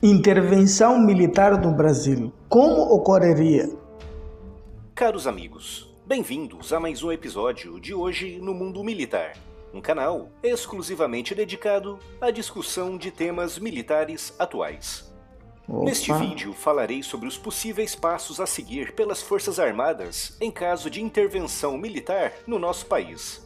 Intervenção militar no Brasil. Como ocorreria? Caros amigos, bem-vindos a mais um episódio de Hoje no Mundo Militar, um canal exclusivamente dedicado à discussão de temas militares atuais. Neste vídeo falarei sobre os possíveis passos a seguir pelas Forças Armadas em caso de intervenção militar no nosso país.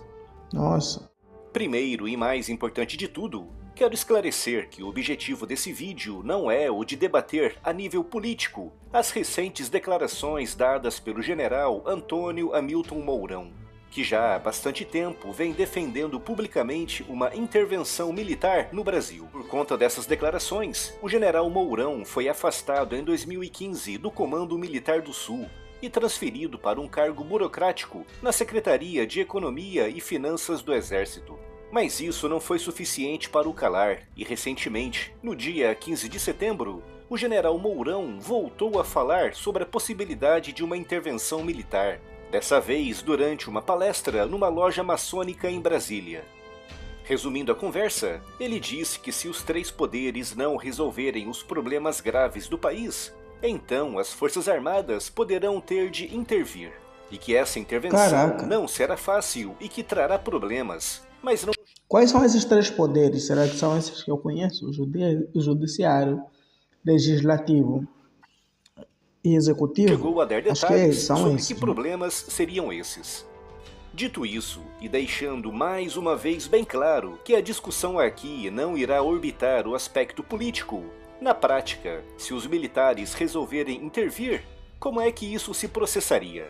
Primeiro e mais importante de tudo, quero esclarecer que o objetivo desse vídeo não é o de debater a nível político as recentes declarações dadas pelo general Antônio Hamilton Mourão, que já há bastante tempo vem defendendo publicamente uma intervenção militar no Brasil. Por conta dessas declarações, o general Mourão foi afastado em 2015 do Comando Militar do Sul e transferido para um cargo burocrático na Secretaria de Economia e Finanças do Exército. Mas isso não foi suficiente para o calar, e recentemente, no dia 15 de setembro, o general Mourão voltou a falar sobre a possibilidade de uma intervenção militar, dessa vez durante uma palestra numa loja maçônica em Brasília. Resumindo a conversa, ele disse que se os três poderes não resolverem os problemas graves do país, então as Forças Armadas poderão ter de intervir, e que essa intervenção não será fácil e que trará problemas, mas não... Quais são esses três poderes? Será que são esses que eu conheço? O judiciário, legislativo e executivo? Chegou a dar detalhes sobre que problemas seriam esses. Dito isso, e deixando mais uma vez bem claro que a discussão aqui não irá orbitar o aspecto político, na prática, se os militares resolverem intervir, como é que isso se processaria?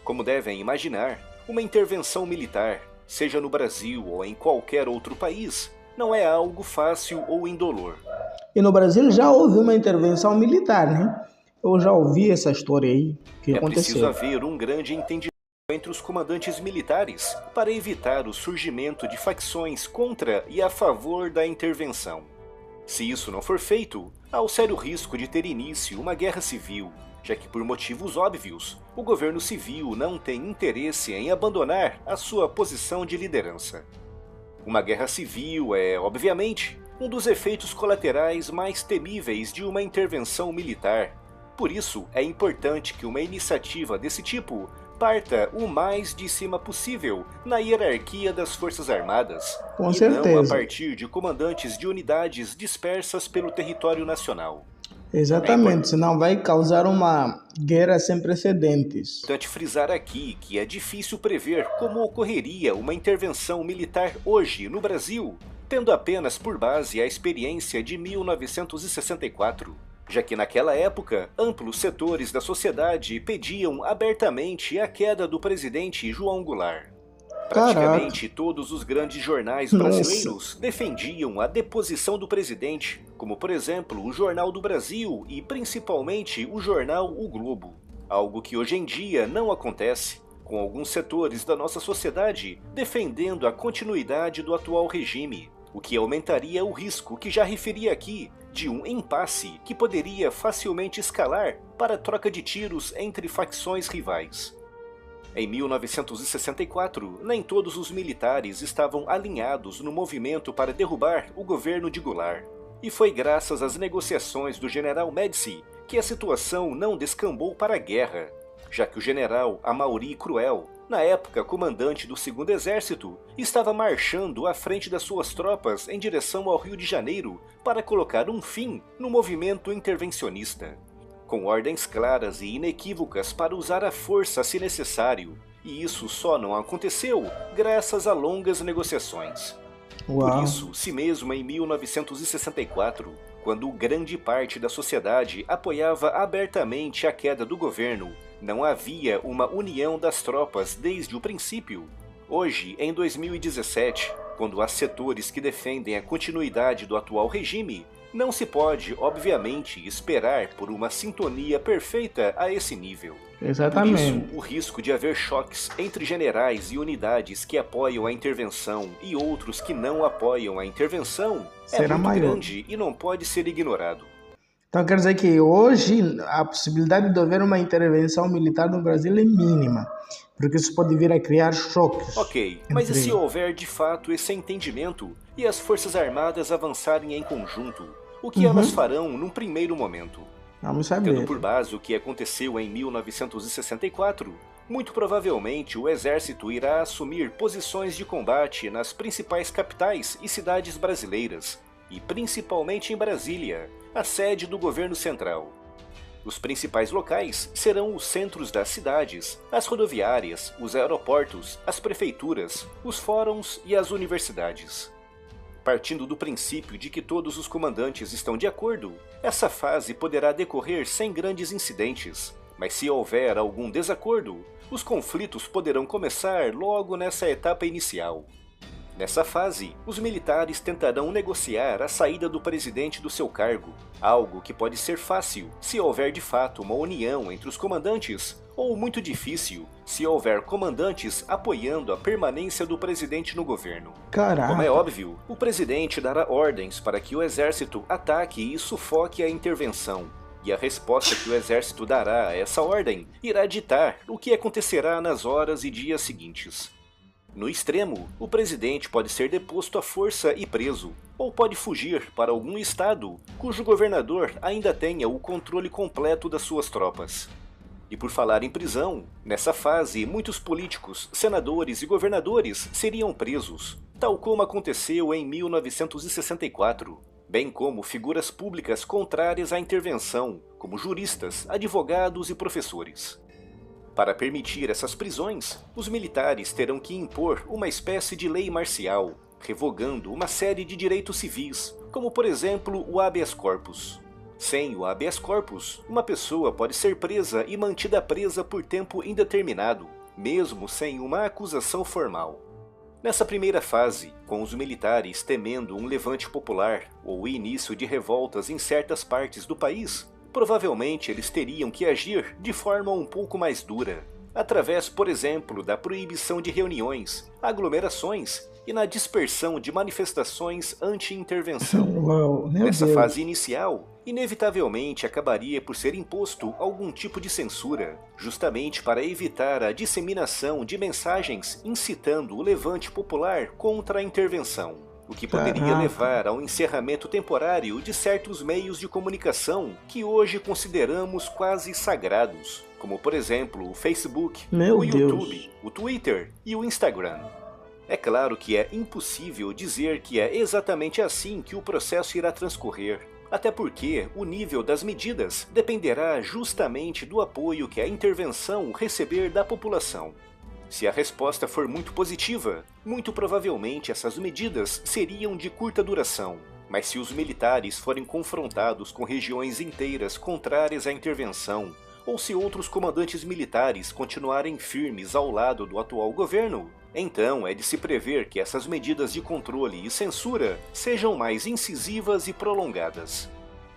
Como devem imaginar, uma intervenção militar, seja no Brasil ou em qualquer outro país, não é algo fácil ou indolor. E no Brasil já houve uma intervenção militar, né? Eu já ouvi essa história aí que aconteceu. É preciso haver um grande entendimento entre os comandantes militares para evitar o surgimento de facções contra e a favor da intervenção. Se isso não for feito, há o sério risco de ter início uma guerra civil, já que por motivos óbvios, o governo civil não tem interesse em abandonar a sua posição de liderança. Uma guerra civil é, obviamente, um dos efeitos colaterais mais temíveis de uma intervenção militar. Por isso, é importante que uma iniciativa desse tipo parta o mais de cima possível na hierarquia das Forças Armadas, Com e certeza. não a partir de comandantes de unidades dispersas pelo território nacional. Exatamente, senão vai causar uma guerra sem precedentes. É importante frisar aqui que é difícil prever como ocorreria uma intervenção militar hoje no Brasil, tendo apenas por base a experiência de 1964. Já que naquela época, amplos setores da sociedade pediam abertamente a queda do presidente João Goulart. Praticamente todos os grandes jornais brasileiros defendiam a deposição do presidente, como por exemplo o Jornal do Brasil e principalmente o jornal O Globo. Algo que hoje em dia não acontece, com alguns setores da nossa sociedade defendendo a continuidade do atual regime, o que aumentaria o risco que já referi aqui de um impasse que poderia facilmente escalar para a troca de tiros entre facções rivais. Em 1964, nem todos os militares estavam alinhados no movimento para derrubar o governo de Goulart. E foi graças às negociações do general Médici que a situação não descambou para a guerra, já que o general Amaury Cruel, na época comandante do 2º Exército, estava marchando à frente das suas tropas em direção ao Rio de Janeiro para colocar um fim no movimento intervencionista, com ordens claras e inequívocas para usar a força se necessário, e isso só não aconteceu graças a longas negociações. Por isso, se mesmo em 1964, quando grande parte da sociedade apoiava abertamente a queda do governo, não havia uma união das tropas desde o princípio, hoje, em 2017, quando há setores que defendem a continuidade do atual regime, não se pode, obviamente, esperar por uma sintonia perfeita a esse nível. Exatamente. Por isso, o risco de haver choques entre generais e unidades que apoiam a intervenção e outros que não apoiam a intervenção é muito grande e não pode ser ignorado. Então quer dizer que hoje a possibilidade de haver uma intervenção militar no Brasil é mínima, porque isso pode vir a criar choques. Ok, mas e se houver de fato esse entendimento e as Forças Armadas avançarem em conjunto, o que elas farão num primeiro momento. Vamos Tendo saber. por base o que aconteceu em 1964, muito provavelmente o exército irá assumir posições de combate nas principais capitais e cidades brasileiras, e principalmente em Brasília, a sede do governo central. Os principais locais serão os centros das cidades, as rodoviárias, os aeroportos, as prefeituras, os fóruns e as universidades. Partindo do princípio de que todos os comandantes estão de acordo, essa fase poderá decorrer sem grandes incidentes, mas se houver algum desacordo, os conflitos poderão começar logo nessa etapa inicial. Nessa fase, os militares tentarão negociar a saída do presidente do seu cargo, algo que pode ser fácil se houver de fato uma união entre os comandantes, ou muito difícil se houver comandantes apoiando a permanência do presidente no governo. Caraca. Como é óbvio, o presidente dará ordens para que o exército ataque e sufoque a intervenção, e a resposta que o exército dará a essa ordem irá ditar o que acontecerá nas horas e dias seguintes. No extremo, o presidente pode ser deposto à força e preso, ou pode fugir para algum estado cujo governador ainda tenha o controle completo das suas tropas. E por falar em prisão, nessa fase muitos políticos, senadores e governadores seriam presos, tal como aconteceu em 1964, bem como figuras públicas contrárias à intervenção, como juristas, advogados e professores. Para permitir essas prisões, os militares terão que impor uma espécie de lei marcial, revogando uma série de direitos civis, como por exemplo o habeas corpus. Sem o habeas corpus, uma pessoa pode ser presa e mantida presa por tempo indeterminado, mesmo sem uma acusação formal. Nessa primeira fase, com os militares temendo um levante popular ou o início de revoltas em certas partes do país, provavelmente eles teriam que agir de forma um pouco mais dura, através, por exemplo, da proibição de reuniões, aglomerações e na dispersão de manifestações anti-intervenção. Uau, meu Nessa Deus. fase inicial, inevitavelmente acabaria por ser imposto algum tipo de censura, justamente para evitar a disseminação de mensagens incitando o levante popular contra a intervenção, o que poderia Caraca. levar ao encerramento temporário de certos meios de comunicação que hoje consideramos quase sagrados, como por exemplo o Facebook, Meu o Deus. YouTube, o Twitter e o Instagram. É claro que é impossível dizer que é exatamente assim que o processo irá transcorrer, até porque o nível das medidas dependerá justamente do apoio que a intervenção receber da população. Se a resposta for muito positiva, muito provavelmente essas medidas seriam de curta duração, mas se os militares forem confrontados com regiões inteiras contrárias à intervenção, ou se outros comandantes militares continuarem firmes ao lado do atual governo, então é de se prever que essas medidas de controle e censura sejam mais incisivas e prolongadas.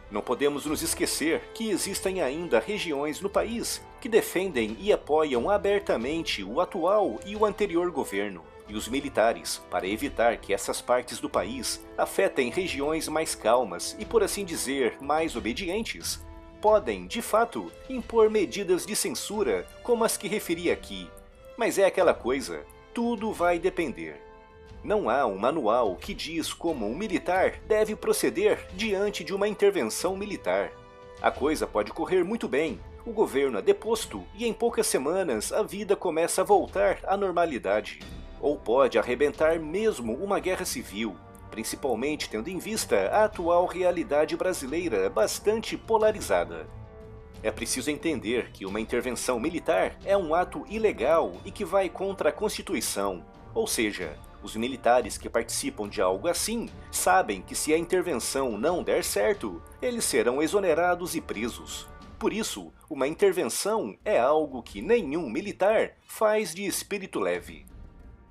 Não podemos nos esquecer que existem ainda regiões no país que defendem e apoiam abertamente o atual e o anterior governo, e os militares, para evitar que essas partes do país afetem regiões mais calmas e, por assim dizer, mais obedientes, podem, de fato, impor medidas de censura como as que referi aqui. Mas é aquela coisa, tudo vai depender. Não há um manual que diz como um militar deve proceder diante de uma intervenção militar. A coisa pode correr muito bem, o governo é deposto e em poucas semanas a vida começa a voltar à normalidade. Ou pode arrebentar mesmo uma guerra civil, principalmente tendo em vista a atual realidade brasileira bastante polarizada. É preciso entender que uma intervenção militar é um ato ilegal e que vai contra a Constituição, ou seja, os militares que participam de algo assim sabem que se a intervenção não der certo, eles serão exonerados e presos. Por isso, uma intervenção é algo que nenhum militar faz de espírito leve.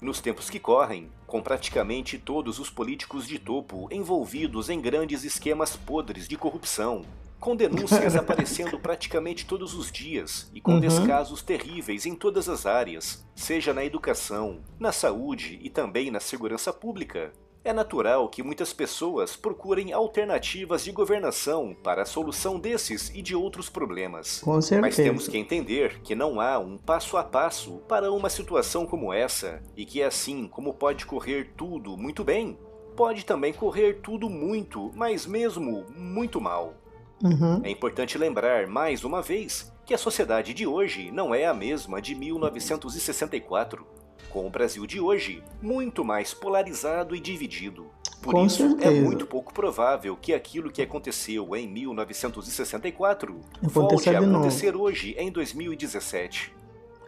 Nos tempos que correm, com praticamente todos os políticos de topo envolvidos em grandes esquemas podres de corrupção, com denúncias aparecendo praticamente todos os dias e com descasos terríveis em todas as áreas, seja na educação, na saúde e também na segurança pública, é natural que muitas pessoas procurem alternativas de governação para a solução desses e de outros problemas. Com certeza. Mas temos que entender que não há um passo a passo para uma situação como essa, e que assim como pode correr tudo muito bem, pode também correr tudo muito, mas mesmo muito mal. Uhum. É importante lembrar, mais uma vez, que a sociedade de hoje não é a mesma de 1964, com o Brasil de hoje muito mais polarizado e dividido. Por Com isso, é certeza. muito pouco provável que aquilo que aconteceu em 1964 Aconteça volte a de novo. acontecer hoje, em 2017.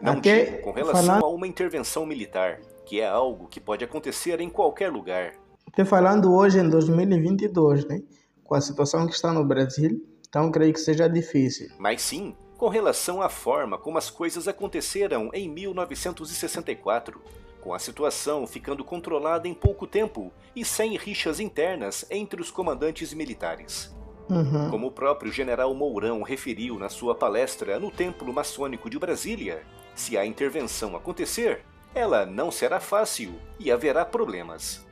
Não Até digo com relação a uma intervenção militar, que é algo que pode acontecer em qualquer lugar. Até falando hoje em 2022, né? Com a situação que está no Brasil, então creio que seja difícil. Mas sim, com relação à forma como as coisas aconteceram em 1964, com a situação ficando controlada em pouco tempo e sem rixas internas entre os comandantes militares. Uhum. Como o próprio general Mourão referiu na sua palestra no Templo Maçônico de Brasília, se a intervenção acontecer, ela não será fácil e haverá problemas.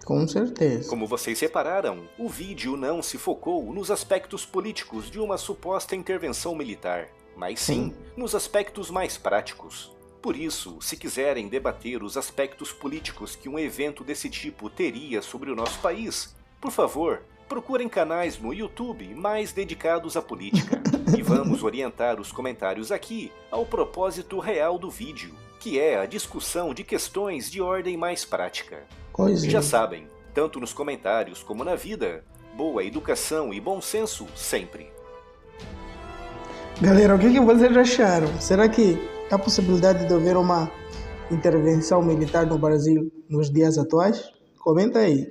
Com certeza. Como vocês repararam, o vídeo não se focou nos aspectos políticos de uma suposta intervenção militar, mas sim nos aspectos mais práticos. Por isso, se quiserem debater os aspectos políticos que um evento desse tipo teria sobre o nosso país, por favor, procurem canais no YouTube mais dedicados à política. E vamos orientar os comentários aqui ao propósito real do vídeo, que é a discussão de questões de ordem mais prática. Pois é. Já sabem, tanto nos comentários como na vida, boa educação e bom senso sempre. Galera, o que vocês acharam? Será que há possibilidade de haver uma intervenção militar no Brasil nos dias atuais? Comenta aí.